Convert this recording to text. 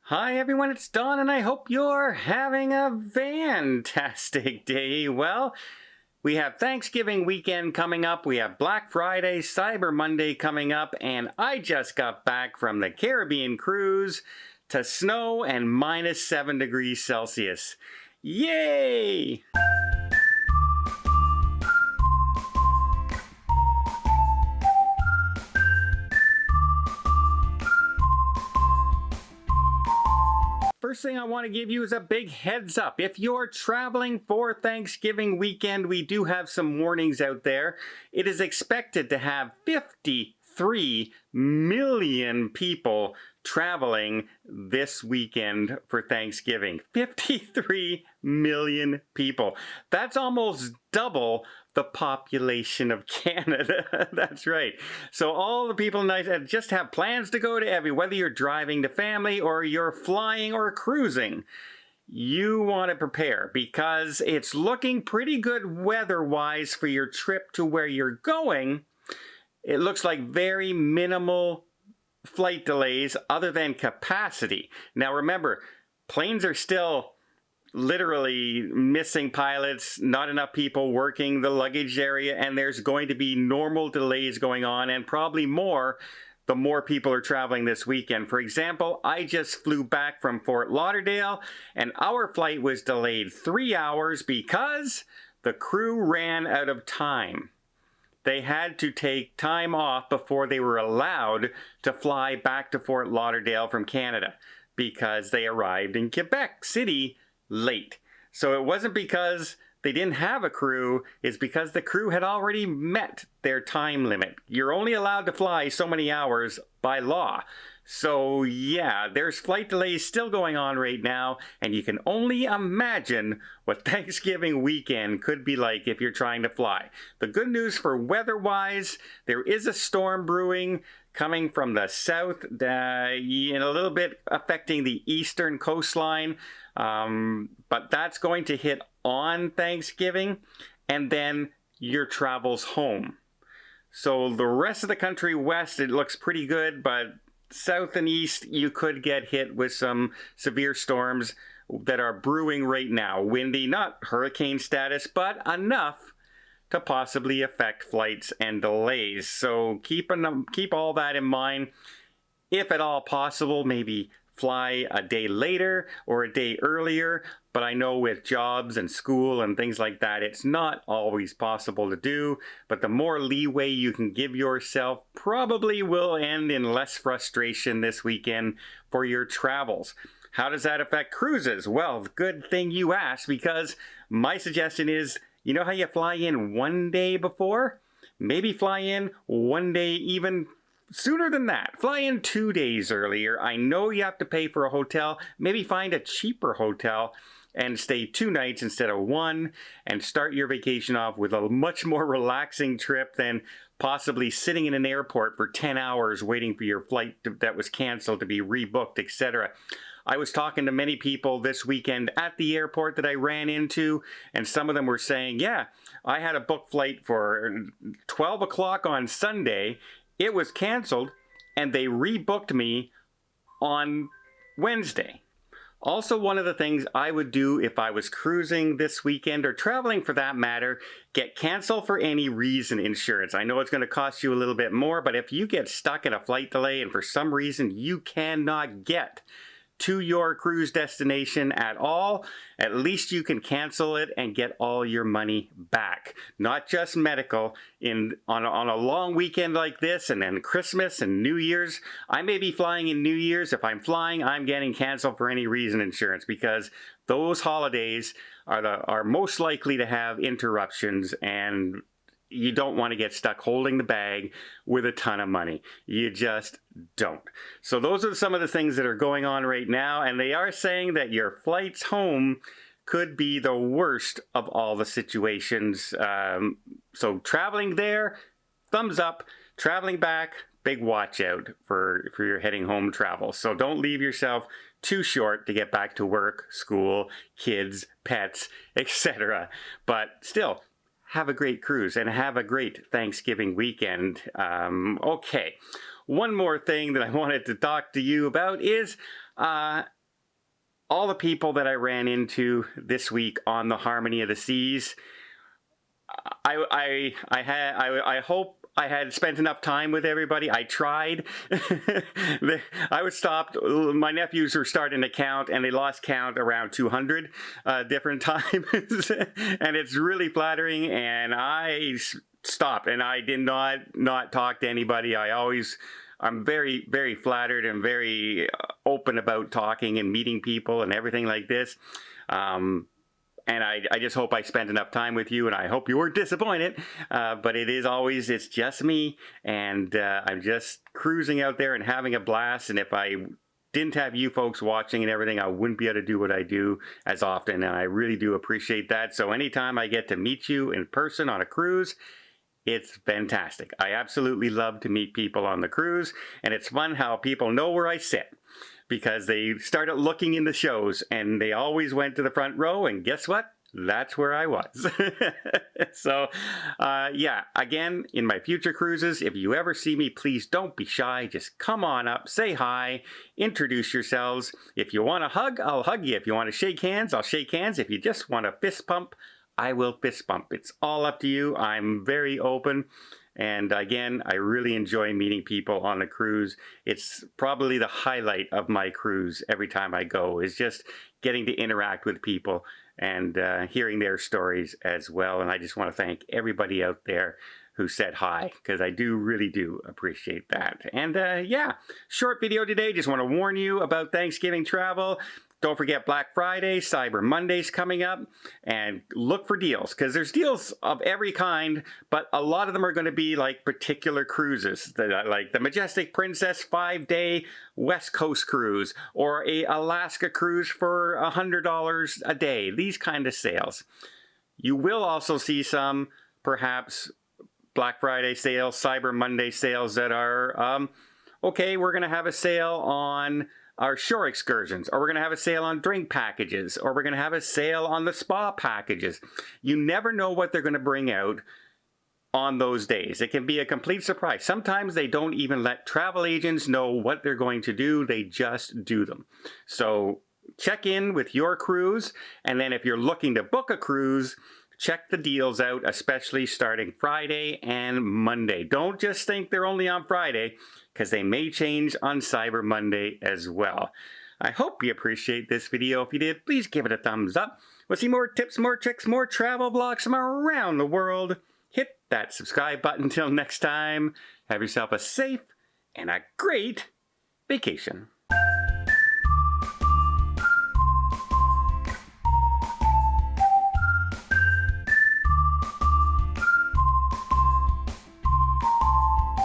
Hi everyone, it's Don and I hope you're having a fantastic day. Well, we have Thanksgiving weekend coming up, we have Black Friday, Cyber Monday coming up, and I just got back from the Caribbean cruise to snow and minus 7 degrees Celsius. Yay! First thing I want to give you is a big heads up. If you're traveling for Thanksgiving weekend, we do have some warnings out there. It is expected to have 53 million people traveling this weekend for Thanksgiving. 53 million people. That's almost double the population of Canada. That's right. So all the people just have plans to go to whether you're driving to family or you're flying or cruising, you want to prepare because it's looking pretty good weather-wise for your trip to where you're going. It looks like very minimal flight delays other than capacity. Now remember, planes are still literally missing pilots, not enough people working the luggage area, and there's going to be normal delays going on, and probably more the more people are traveling this weekend. For example, I just flew back from Fort Lauderdale, and our flight was delayed 3 hours because the crew ran out of time. They had to take time off before they were allowed to fly back to Fort Lauderdale from Canada because they arrived in Quebec City late. So it wasn't because they didn't have a crew, it's because the crew had already met their time limit. You're only allowed to fly so many hours by law. So yeah, there's flight delays still going on right now, and you can only imagine what Thanksgiving weekend could be like if you're trying to fly. The good news for weather-wise, there is a storm brewing coming from the south, and a little bit affecting the eastern coastline, but that's going to hit on Thanksgiving, and then your travels home. So the rest of the country west, it looks pretty good, but south and east, you could get hit with some severe storms that are brewing right now. Windy, not hurricane status, but enough to possibly affect flights and delays. So keep all that in mind. If at all possible, maybe fly a day later or a day earlier. But I know with jobs and school and things like that, it's not always possible to do. But the more leeway you can give yourself probably will end in less frustration this weekend for your travels. How does that affect cruises? Well, good thing you asked, because my suggestion is, you know how you fly in one day before? Maybe fly in one day even sooner than that. Fly in 2 days earlier. I know you have to pay for a hotel. Maybe find a cheaper hotel and stay 2 nights instead of 1, and start your vacation off with a much more relaxing trip than possibly sitting in an airport for 10 hours waiting for your flight that was canceled to be rebooked, etc. I was talking to many people this weekend at the airport that I ran into, and some of them were saying, yeah, I had a booked flight for 12 o'clock on Sunday. It was canceled, and they rebooked me on Wednesday. Also, one of the things I would do if I was cruising this weekend, or traveling for that matter, get cancel for any reason insurance. I know it's going to cost you a little bit more, but if you get stuck in a flight delay and for some reason you cannot get to your cruise destination at all, at least you can cancel it and get all your money back. Not just medical. On a long weekend like this, and then Christmas and New Year's, I may be flying in New Year's. If I'm flying, I'm getting canceled for any reason insurance, because those holidays are most likely to have interruptions, and you don't want to get stuck holding the bag with a ton of money. You just don't. So those are some of the things that are going on right now, and they are saying that your flights home could be the worst of all the situations. So traveling there, thumbs up. Traveling back, big watch out for your heading home travel. So don't leave yourself too short to get back to work, school, kids, pets, etc. But still, have a great cruise and have a great Thanksgiving weekend. Okay, one more thing that I wanted to talk to you about is all the people that I ran into this week on the Harmony of the Seas, I hope I had spent enough time with everybody. I tried. I was stopped. My nephews were starting to count, and they lost count around 200 different times. And it's really flattering, and I stopped, and I did not talk to anybody. I'm very, very flattered and very open about talking and meeting people and everything like this. And I just hope I spent enough time with you, and I hope you weren't disappointed. But it's just me, and I'm just cruising out there and having a blast. And if I didn't have you folks watching and everything, I wouldn't be able to do what I do as often, and I really do appreciate that. So anytime I get to meet you in person on a cruise, it's fantastic. I absolutely love to meet people on the cruise, and it's fun how people know where I sit, because they started looking in the shows and they always went to the front row, and guess what? That's where I was. So, yeah, again, in my future cruises, if you ever see me, please don't be shy. Just come on up, say hi, introduce yourselves. If you want a hug, I'll hug you. If you want to shake hands, I'll shake hands. If you just want a fist pump, I will fist bump. It's all up to you. I'm very open. And again, I really enjoy meeting people on a cruise. It's probably the highlight of my cruise every time I go, is just getting to interact with people and hearing their stories as well. And I just want to thank everybody out there who said hi, because I really do appreciate that. And yeah, short video today. Just want to warn you about Thanksgiving travel. Don't forget Black Friday, Cyber Monday's coming up, and look for deals, because there's deals of every kind, but a lot of them are going to be like particular cruises, like the Majestic Princess 5-day West Coast cruise, or a Alaska cruise for $100 a day, these kind of sales. You will also see some, perhaps, Black Friday sales, Cyber Monday sales that are, okay, we're going to have a sale on our shore excursions, or we're going to have a sale on drink packages, or we're going to have a sale on the spa packages. You never know what they're going to bring out on those days. It can be a complete surprise. Sometimes they don't even let travel agents know what they're going to do. They just do them. So check in with your cruise, and then if you're looking to book a cruise, check the deals out, especially starting Friday and Monday. Don't just think they're only on Friday, because they may change on Cyber Monday as well. I hope you appreciate this video. If you did, please give it a thumbs up. We'll see more tips, more tricks, more travel vlogs from around the world. Hit that subscribe button. Until next time, have yourself a safe and a great vacation.